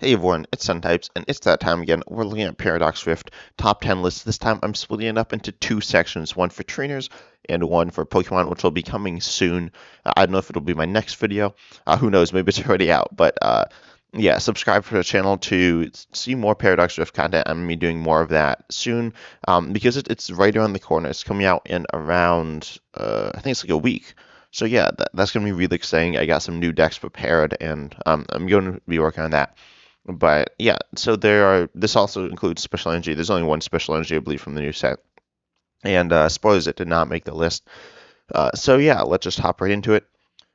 Hey everyone, it's SunTypes, and it's that time again. We're looking at Paradox Rift top 10 lists. This time I'm splitting it up into two sections, one for trainers and one for Pokemon, which will be coming soon. I don't know if it'll be my next video. Who knows, maybe it's already out. But yeah, subscribe to the channel to see more Paradox Rift content. I'm going to be doing more of that soon because it's right around the corner. It's coming out in around, I think it's like a week. So yeah, that's going to be really exciting. I got some new decks prepared, and I'm going to be working on that. But yeah, so this also includes special energy. There's only one special energy, I believe, from the new set. And spoilers, it did not make the list. So yeah, let's just hop right into it.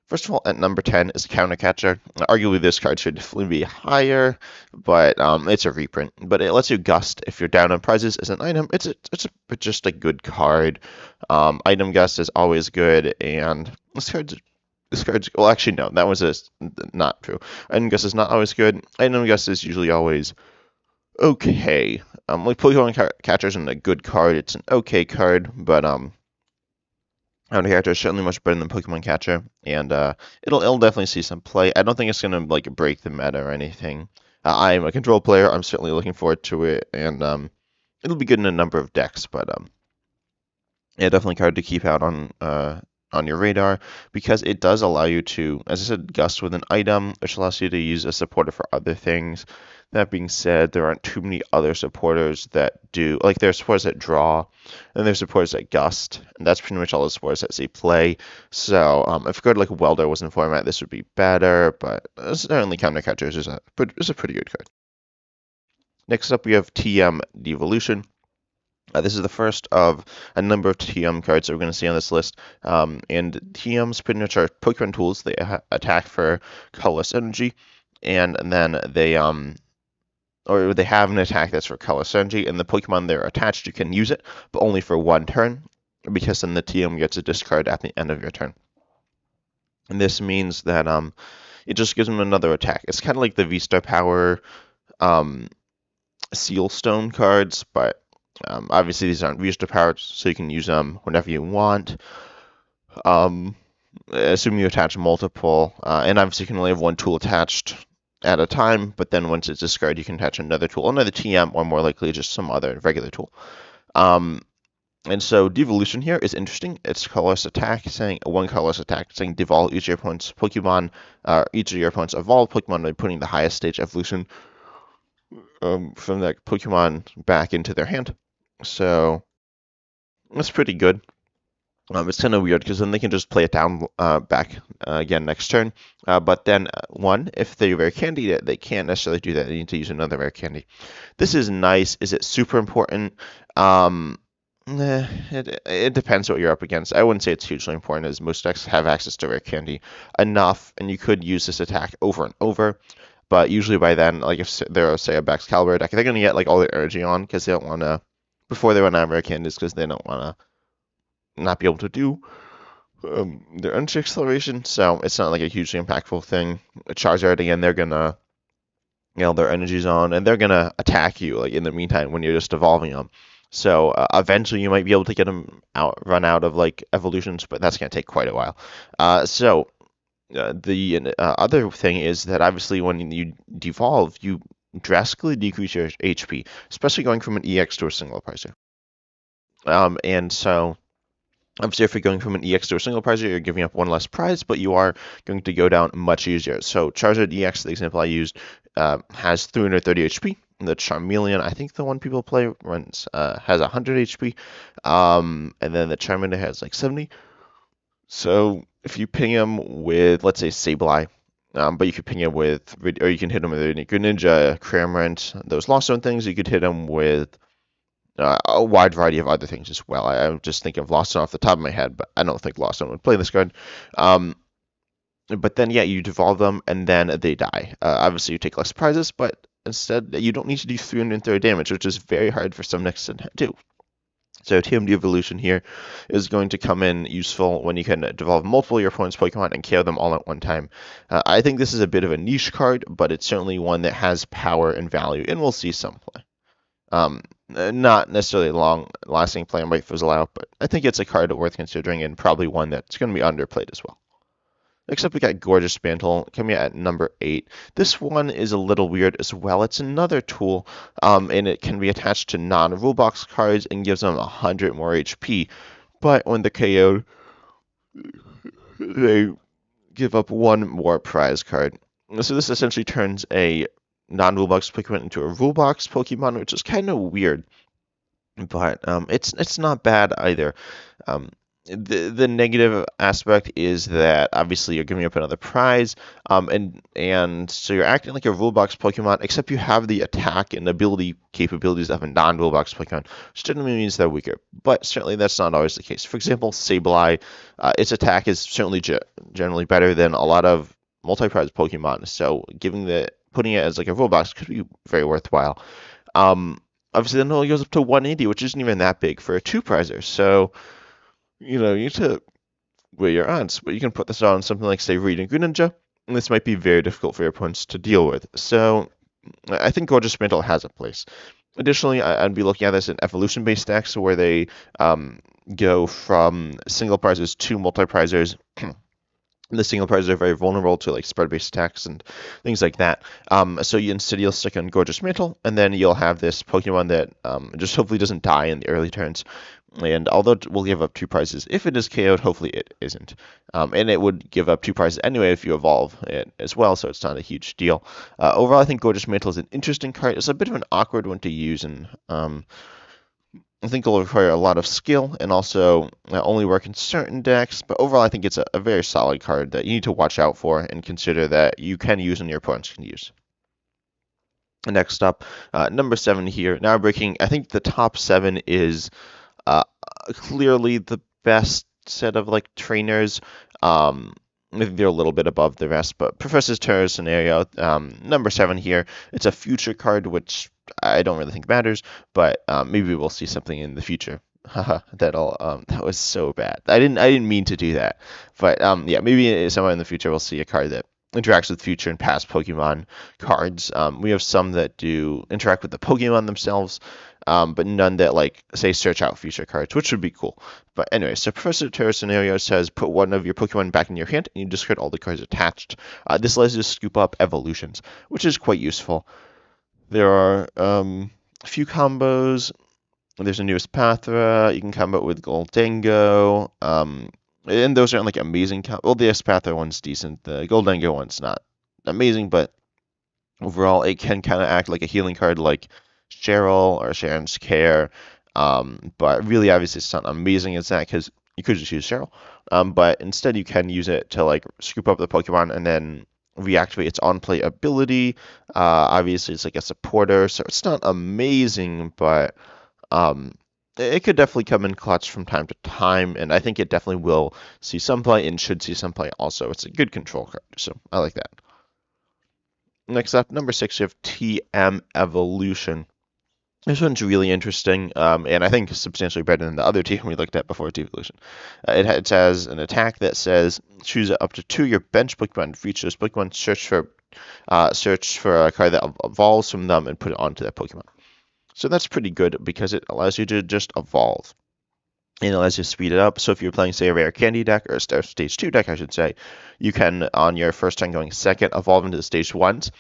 First of all, at number 10 is Counter Catcher. Arguably, this card should definitely be higher, but it's a reprint. But it lets you gust if you're down on prizes as an item. Just a good card. Item gust is always good, and this card's well, actually no, that was not true. Item gust is not always good. Item gust is usually always okay. Like Pokemon Catcher isn't a good card. It's an okay card, but Counter Catcher is certainly much better than Pokemon Catcher, and it'll definitely see some play. I don't think it's gonna like break the meta or anything. I'm a control player. I'm certainly looking forward to it, and it'll be good in a number of decks. But yeah, definitely card to keep out on your radar because it does allow you to, as I said, gust with an item, which allows you to use a supporter for other things. That being said, there aren't too many other supporters that do, like there are supporters that draw, and there's supporters that gust, and that's pretty much all the supporters that see play. So if a card like Welder was in format, this would be better, but certainly Counter Catchers is a pretty good card. Next up, we have TM Devolution. This is the first of a number of TM cards that we're going to see on this list. And TMs pretty much are Pokemon tools. They attack for colorless energy, and then or they have an attack that's for colorless energy, and the Pokemon they're attached to can use it, but only for one turn, because then the TM gets a discard at the end of your turn. And this means that it just gives them another attack. It's kind of like the V-Star Power um, Seal Stone cards, but obviously, these aren't V-Star powers, so you can use them whenever you want. Um, assuming you attach multiple, and obviously you can only have one tool attached at a time, but then once it's discarded, you can attach another tool, another TM, or more likely just some other regular tool. And so devolution here is interesting. It's colorless attack, saying one colorless attack, saying devolve each of your opponent's Pokemon, each of your opponent's evolved Pokemon by putting the highest stage evolution from that Pokemon back into their hand. So that's pretty good. It's kind of weird because then they can just play it down back again next turn. But then, if they're rare candy, they can't necessarily do that. They need to use another rare candy. This is nice. Is it super important? It depends what you're up against. I wouldn't say it's hugely important, as most decks have access to rare candy enough, and you could use this attack over and over. But usually by then, like if they're, say, a Baxcalibur deck, they're going to get like all their energy on because they don't want to, before they run out of rare candies, because they don't want to not be able to do their energy acceleration. So it's not like a hugely impactful thing. Charizard, again, they're gonna, their energy's on, and they're gonna attack you like in the meantime when you're just evolving them. So eventually you might be able to get them run out of like evolutions, but that's gonna take quite a while. The other thing is that obviously when you devolve, you drastically decrease your HP, especially going from an EX to a single prizer. And so obviously, if you're going from an EX to a single prizer, you're giving up one less prize, but you are going to go down much easier. So Charizard EX, the example I used, has 330 HP. The Charmeleon, I think the one people play runs has 100 HP, and then the Charmander has like 70. So if you ping him with, let's say, Sableye, but you could ping him with, or you can hit him with Greninja, Cramorant, those Lost Zone things. You could hit him with a wide variety of other things as well. I'm just thinking of Lost Zone off the top of my head, but I don't think Lost Zone would play this card. But then, yeah, you devolve them, and then they die. Obviously, you take less prizes, but instead, you don't need to do 330 damage, which is very hard for some decks to do. So TM Devolution here is going to come in useful when you can devolve multiple of your opponent's Pokemon and KO them all at one time. I think this is a bit of a niche card, but it's certainly one that has power and value, and we'll see some play. Not necessarily long-lasting play might fizzle out, but I think it's a card worth considering and probably one that's going to be underplayed as well. Except we got Gorgeous Mantle coming at number 8. This one is a little weird as well. It's another tool, and it can be attached to non-rule box cards and gives them 100 more HP. But when they're KO'd, they give up one more prize card. So this essentially turns a non-rule box Pokemon into a rule box Pokemon, which is kind of weird, but it's not bad either. Um, the negative aspect is that obviously you're giving up another prize, and so you're acting like a rule box Pokemon, except you have the attack and ability capabilities of a non-rule box Pokemon, which generally means they're weaker. But certainly that's not always the case. For example, Sableye, its attack is certainly generally better than a lot of multi-prize Pokemon. So putting it as like a rule box could be very worthwhile. Obviously, then it only goes up to 180, which isn't even that big for a two-prizer. So you need to weigh your odds. But you can put this on something like, say, Reed and Greninja, and this might be very difficult for your opponents to deal with. So I think Gorgeous Mantle has a place. Additionally, I'd be looking at this in evolution-based decks where they go from single prizers to multi-prizers. The single prizes are very vulnerable to like spread-based attacks and things like that. So instead you'll stick on Gorgeous Mantle, and then you'll have this Pokemon that just hopefully doesn't die in the early turns. And although it will give up two prizes, if it is KO'd, hopefully it isn't. And it would give up two prizes anyway if you evolve it as well, so it's not a huge deal. Overall, I think Gorgeous Mantle is an interesting card. It's a bit of an awkward one to use, and I think it'll require a lot of skill and also only work in certain decks. But overall, I think it's a very solid card that you need to watch out for and consider that you can use and your opponents can use. Next up, number 7 here. Now breaking, I think the top 7 is clearly the best set of like trainers. I think they're a little bit above the rest, but Professor's Terror Scenario, number 7 here. It's a future card, which I don't really think matters, but maybe we'll see something in the future. That was so bad. I didn't mean to do that, but yeah, maybe somewhere in the future we'll see a card that interacts with future and past Pokemon cards. We have some that do interact with the Pokemon themselves, but none that like say search out future cards, which would be cool. But anyway, so Professor Terror Scenario says put one of your Pokemon back in your hand and you discard all the cards attached. This allows you to scoop up evolutions, which is quite useful. There are a few combos. There's a new Espathra. You can combo it with Goldango. And those aren't like amazing. Well, the Espathra one's decent. The Goldango one's not amazing, but overall, it can kind of act like a healing card like Cheryl or Sharon's Care. But really, obviously, it's not amazing as that because you could just use Cheryl. But instead, you can use it to like scoop up the Pokemon and then reactivate its on-play ability. Obviously, it's like a supporter, so it's not amazing, but it could definitely come in clutch from time to time, and I think it definitely will see some play and should see some play also. It's a good control card, so I like that. Next up, number 6, you have TM Evolution. This one's really interesting, and I think substantially better than the other team we looked at before Devolution. It has an attack that says choose up to 2 your bench Pokemon. For each of those Pokemon, search for a card that evolves from them and put it onto that Pokemon. So that's pretty good because it allows you to just evolve. And it allows you to speed it up. So if you're playing, say, a rare candy deck, or a stage 2 deck, I should say, you can, on your first turn going second, evolve into the stage 1s.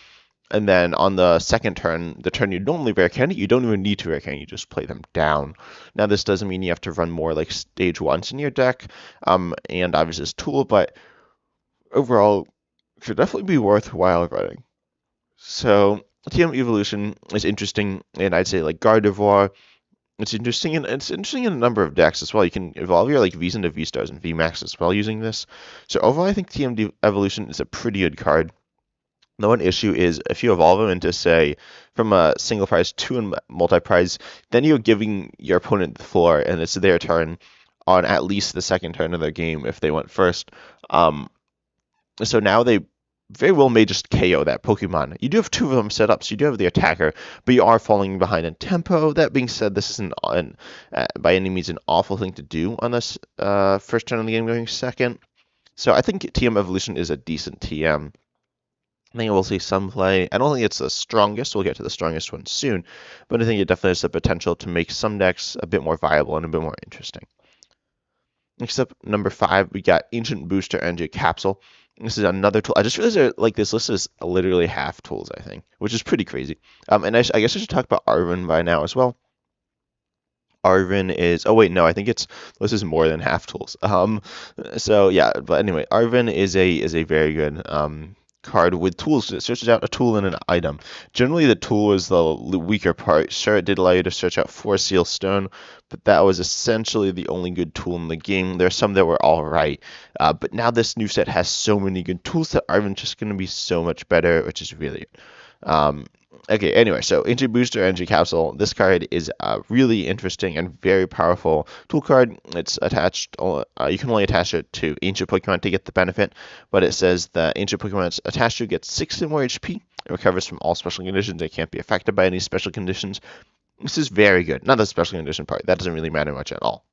And then on the second turn, the turn you normally rare candy, you don't even need to rare candy, you just play them down. Now, this doesn't mean you have to run more like stage 1s in your deck, and obviously this tool, but overall, it should definitely be worthwhile running. So, TM Evolution is interesting, and I'd say like Gardevoir. It's interesting in a number of decks as well. You can evolve your like V's into V-Stars and VMAX as well using this. So overall, I think TM Evolution is a pretty good card. The one issue is if you evolve them into, say, from a single prize to a multi-prize, then you're giving your opponent the floor, and it's their turn on at least the second turn of their game if they went first. So now they very well may just KO that Pokemon. You do have 2 of them set up, so you do have the attacker, but you are falling behind in tempo. That being said, this isn't by any means an awful thing to do on this first turn of the game going second. So I think TM Evolution is a decent TM. I think we'll see some play. I don't think it's the strongest. We'll get to the strongest one soon, but I think it definitely has the potential to make some decks a bit more viable and a bit more interesting. Next up, number 5, we got Ancient Booster Energy Capsule. This is another tool. I just realized like this list is literally half tools, I think, which is pretty crazy. And I guess I should talk about Arvin by now as well. Arvin is, oh wait, no, I think this is more than half tools. So yeah, but anyway, Arvin is a very good card with tools. It searches out a tool and an item. Generally, the tool is the weaker part. Sure, it did allow you to search out 4 seal stone, but that was essentially the only good tool in the game. There are some that were all right, but now this new set has so many good tools that Arvin's just going to be so much better, which is really good. Okay, anyway, so Energy Booster Energy Capsule. This card is a really interesting and very powerful tool card. It's attached, you can only attach it to Ancient Pokemon to get the benefit, but it says the Ancient Pokemon it's attached to gets 60 more HP. It recovers from all special conditions. It can't be affected by any special conditions. This is very good. Not the special condition part. That doesn't really matter much at all.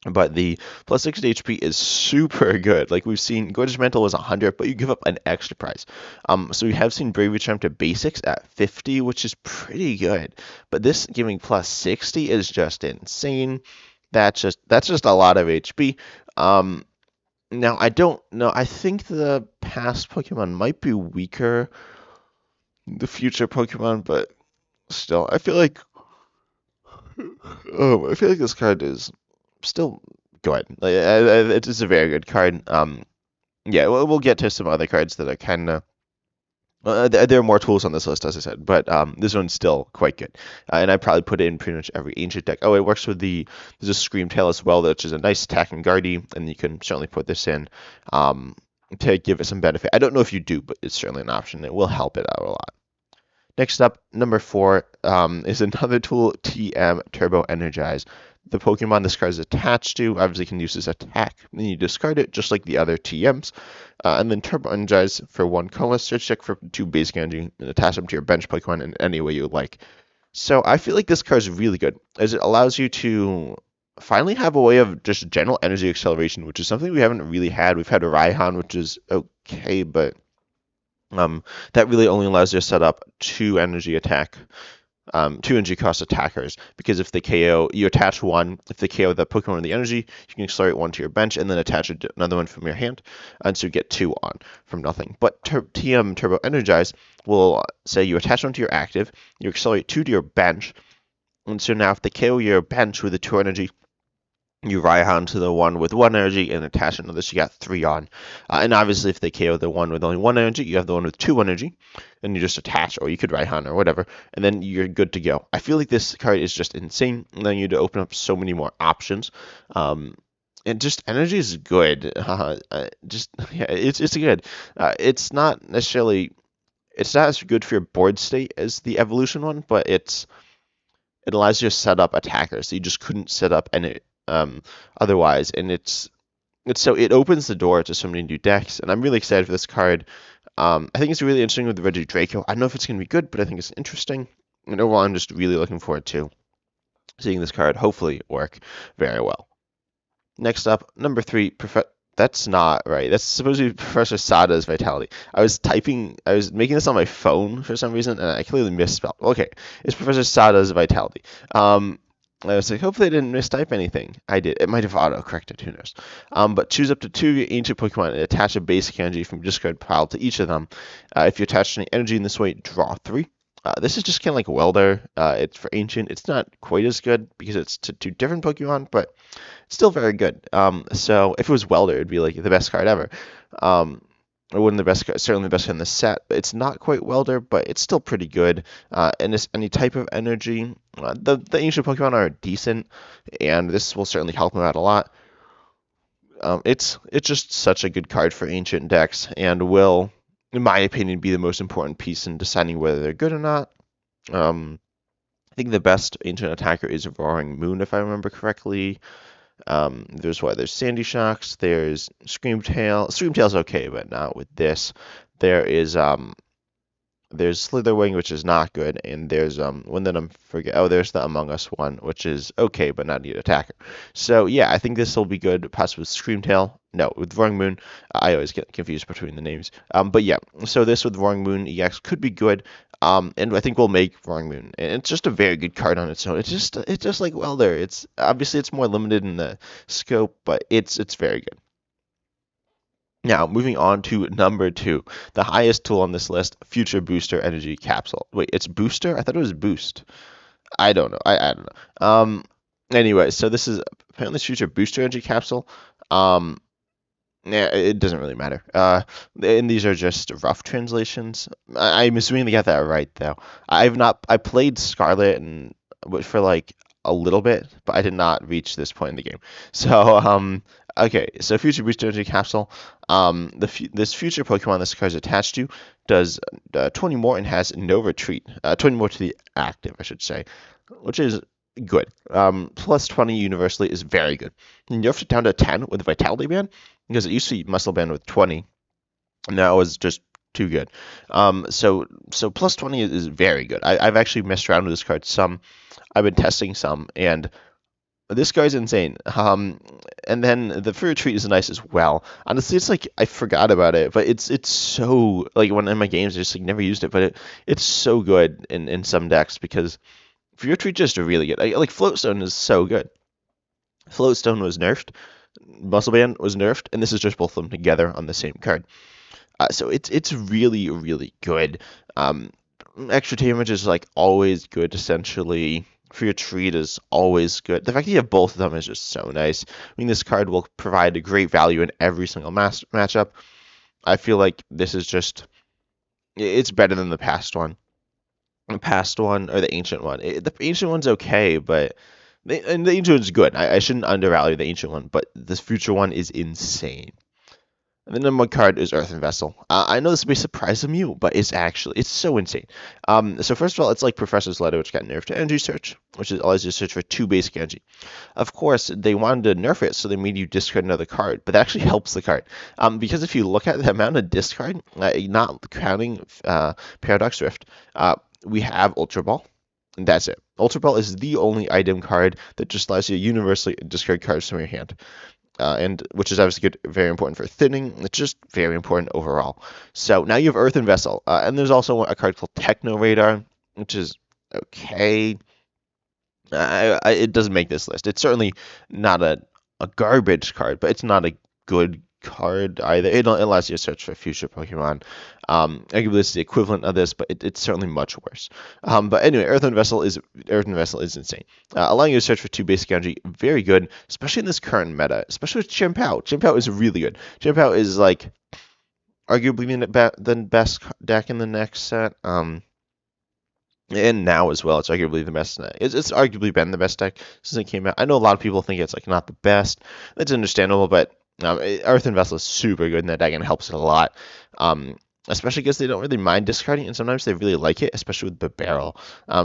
But the plus 6 HP is super good. Like we've seen, Gorgeous Mantle was 100, but you give up an extra prize. So we have seen Bravery Charm to basics at 50, which is pretty good. But this giving plus 60 is just insane. That's just a lot of HP. Now I don't know. I think the past Pokemon might be weaker than the future Pokemon, but still, I feel like this card is still good. Like, it's a very good card. Yeah, we'll get to some other cards that are kind of. There are more tools on this list, as I said, but this one's still quite good. And I probably put it in pretty much every ancient deck. Oh, it works with there's a Scream Tail as well, which is a nice attack and guardy, and you can certainly put this in to give it some benefit. I don't know if you do, but it's certainly an option. It will help it out a lot. Next up, number 4 is another tool, TM Turbo Energize. The Pokemon this card is attached to obviously can use this attack. Then you discard it just like the other TMs. And then Turbo Energize for 1 colorless, search check for 2 basic energy, and attach them to your bench Pokemon in any way you like. So I feel like this card is really good, as it allows you to finally have a way of just general energy acceleration, which is something we haven't really had. We've had Raihan, which is okay, but that really only allows you to set up 2 energy cost attackers, because if they KO, you attach one. If they KO the Pokemon with the energy, you can accelerate one to your bench and then attach another one from your hand, and so you get 2 on from nothing. But TM Turbo Energize will say you attach one to your active, you accelerate 2 to your bench, and so now if they KO your bench with the 2 energy, you Raihan to the one with 1 energy and attach another, so you got 3 on. And obviously, if they KO the one with only 1 energy, you have the one with 2 energy, and you just attach, or you could Raihan or whatever, and then you're good to go. I feel like this card is just insane, allowing you to open up so many more options. And just energy is good. Yeah, it's good. It's not necessarily, it's not as good for your board state as the evolution one, but it allows you to set up attackers that you just couldn't set up any otherwise, and it opens the door to so many new decks, and I'm really excited for this card. I think it's really interesting with the Reggie Draco. I don't know if it's going to be good, but I think it's interesting, and overall I'm just really looking forward to seeing this card hopefully work very well. Next up, number 3, that's not right. That's supposed to be Professor Sada's Vitality. I was making this on my phone for some reason, and I clearly misspelled. Okay, it's Professor Sada's Vitality. I was like, hopefully I didn't mistype anything. I did. It might have auto-corrected, who knows. But choose up to 2 ancient Pokemon and attach a basic energy from discard pile to each of them. If you attach any energy in this way, draw 3. This is just kind of like Welder. It's for ancient. It's not quite as good because it's to 2 different Pokemon, but it's still very good. So if it was Welder, it'd be like the best card ever. Or one of the best, certainly the best in the set. It's not quite Welder, but it's still pretty good. And it's any type of energy. The ancient Pokemon are decent, and this will certainly help them out a lot. It's just such a good card for ancient decks, and will, in my opinion, be the most important piece in deciding whether they're good or not. I think the best ancient attacker is Roaring Moon, if I remember correctly. There's Sandy Shocks, there's Scream Tail. Scream Tail's okay, but not with this. There's Slitherwing, which is not good, and there's one that there's the Among Us one, which is okay, but not need attacker. So yeah, I think this will be good, possibly with Scream Tail. No, with Roaring Moon, I always get confused between the names. But yeah, so this with Roaring Moon EX could be good. And I think we'll make Roaring Moon. And it's just a very good card on its own. It's just like Welder. It's more limited in the scope, but it's very good. Now, moving on to number 2, the highest tool on this list, Future Booster Energy Capsule. Wait, it's Booster? I thought it was Boost. I don't know. I don't know. Anyway, so this is apparently Future Booster Energy Capsule. Um, yeah, it doesn't really matter. And these are just rough translations. I'm assuming they got that right though. I played Scarlet and for like a little bit, but I did not reach this point in the game. So okay, so Future Booster Energy Capsule. This future Pokemon this card is attached to does 20 more and has no retreat. 20 more to the active, I should say, which is good. Plus 20 universally is very good. And you have to down to 10 with Vitality Band because it used to be Muscle Band with 20, and now it's just too good. So plus 20 is very good. I've actually messed around with this card some. I've been testing some, and this guy's insane. And then the free retreat is nice as well. Honestly, it's like I forgot about it, but it's so like when in my games I just like never used it, but it's so good in some decks because free retreat just really good. Like Floatstone is so good. Floatstone was nerfed, Muscle Band was nerfed, and this is just both of them together on the same card. So it's really really good. Um, Extra damage is like always good essentially. For your treat is always good. The fact that you have both of them is just so nice. I mean, this card will provide a great value in every single matchup. I feel like this is just it's better than the past one. The past one or the ancient one. The ancient one's okay, but and the ancient one's good. I shouldn't undervalue the ancient one, but this future one is insane. And the number 1 card is Earthen Vessel. I know this may surprise some of you, but it's so insane. So first of all, it's like Professor's Letter, which got nerfed to Energy Search, which allows you to search for 2 basic energy. Of course, they wanted to nerf it, so they made you discard another card, but that actually helps the card. Because if you look at the amount of discard, not counting Paradox Rift, we have Ultra Ball, and that's it. Ultra Ball is the only item card that just allows you to universally discard cards from your hand. And which is obviously good, very important for thinning. It's just very important overall. So now you have Earthen Vessel, and there's also a card called Techno Radar, which is okay. It doesn't make this list. It's certainly not a garbage card, but it's not a good card either. It allows you to search for future Pokemon. Arguably, it's the equivalent of this, but it's certainly much worse. But anyway, Earthen Vessel is insane. Allowing you to search for 2 basic energy, very good, especially in this current meta, especially with Chimpao. Chimpao is really good. Chimpao is like arguably the best deck in the next set. And now as well, it's arguably the best. It's arguably been the best deck since it came out. I know a lot of people think it's like not the best. That's understandable, but Earthen Vessel is super good in that deck and helps it a lot. Especially because they don't really mind discarding, and sometimes they really like it, especially with the barrel.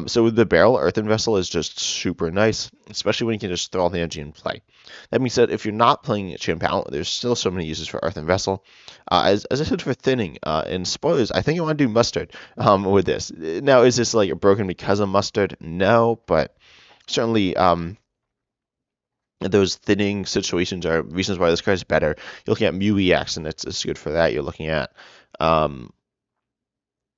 So with the barrel, Earthen Vessel is just super nice, especially when you can just throw all the energy in play. That being said, if you're not playing Chimpao, there's still so many uses for Earthen Vessel. As I said for thinning, and spoilers, I think I want to do Mustard with this. Now, is this like broken because of Mustard? No, but certainly those thinning situations are reasons why this card is better. You're looking at Mew EX, and it's good for that. You're looking at um,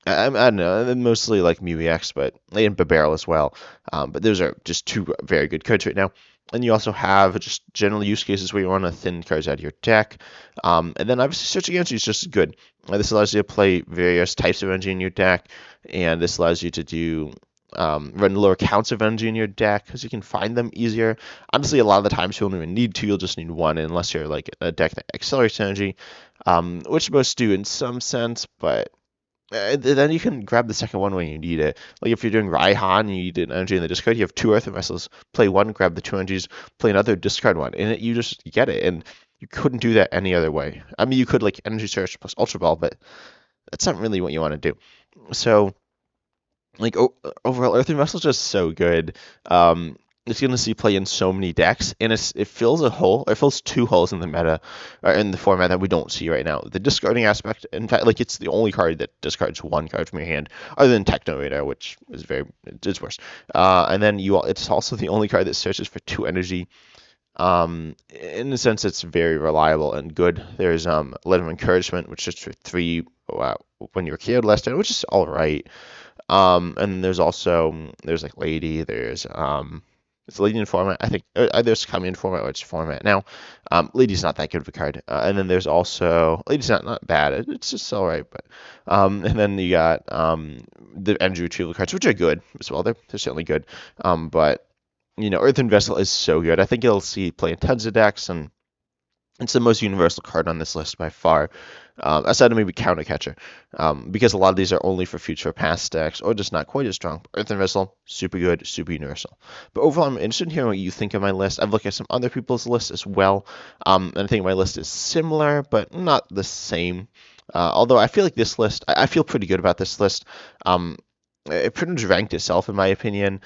I don't know, mostly like Mew EX, but and Barrel as well. But those are just 2 very good cards right now. And you also have just general use cases where you want to thin cards out of your deck. And then obviously searching energy is just good. This allows you to play various types of energy in your deck, and this allows you to do run lower counts of energy in your deck because you can find them easier. Honestly, a lot of the times you won't even need 2, you'll just need 1 unless you're like a deck that accelerates energy, which most do in some sense, but then you can grab the second one when you need it. Like if you're doing Raihan and you need an energy in the discard, you have 2 Earthen Vessels. Play 1, grab the 2 energies, play another, discard 1, and you just get it. And you couldn't do that any other way. I mean, you could like Energy Search plus Ultra Ball, but that's not really what you want to do. So like overall, Earthen Vessel is just so good. It's going to see play in so many decks, and it fills a hole. It fills 2 holes in the meta, or in the format that we don't see right now. The discarding aspect, in fact, like it's the only card that discards 1 card from your hand, other than Techno Radar, which is it's worse. And then it's also the only card that searches for 2 energy. In a sense, it's very reliable and good. There's Letter of Encouragement, which is for 3 when you're KO'd last turn, which is all right. And there's also there's like Lady, there's It's Lady in format. I think either it's coming in format or it's format now. Lady's not that good of a card. And then there's also Lady's not bad. It's just all right. But and then you got the energy retrieval cards, which are good as well. They're certainly good. But Earthen Vessel is so good. I think you'll see play in tons of decks, and it's the most universal card on this list by far, aside of maybe Counter Catcher, because a lot of these are only for future past decks or just not quite as strong. Earthen Vessel, super good, super universal. But overall, I'm interested in hearing what you think of my list. I've looked at some other people's lists as well, and I think my list is similar, but not the same. Although I feel like this list, I feel pretty good about this list. It pretty much ranked itself, in my opinion.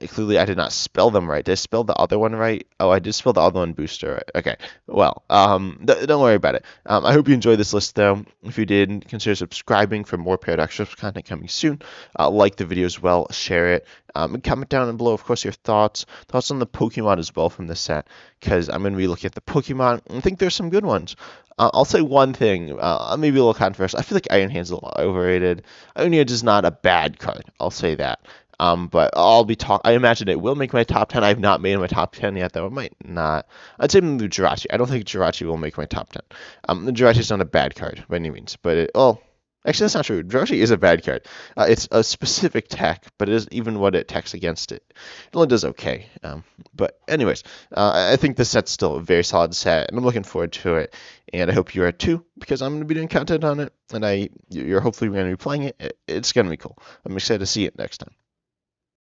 Clearly, I did not spell them right. Did I spell the other one right? Oh, I did spell the other one booster right. Okay. Well, don't worry about it. I hope you enjoyed this list, though. If you did, consider subscribing for more Paradox Shift content coming soon. Like the video as well, share it, and comment down below, of course, your thoughts on the Pokemon as well from this set, because I'm going to be looking at the Pokemon and I think there's some good ones. I'll say one thing, maybe a little controversial. I feel like Iron Hand's a little overrated. Iron Hand is not a bad card. I'll say that. But I imagine it will make my top 10. I have not made my top 10 yet, though. It might not. I'd say the Jirachi. I don't think Jirachi will make my top 10. The Jirachi is not a bad card by any means, but actually, that's not true. Jirachi is a bad card. It's a specific tech, but it is even what it techs against it. It only does okay. But anyways, I think this set's still a very solid set, and I'm looking forward to it. And I hope you are too, because I'm going to be doing content on it, and you're hopefully going to be playing it. It's going to be cool. I'm excited to see it next time.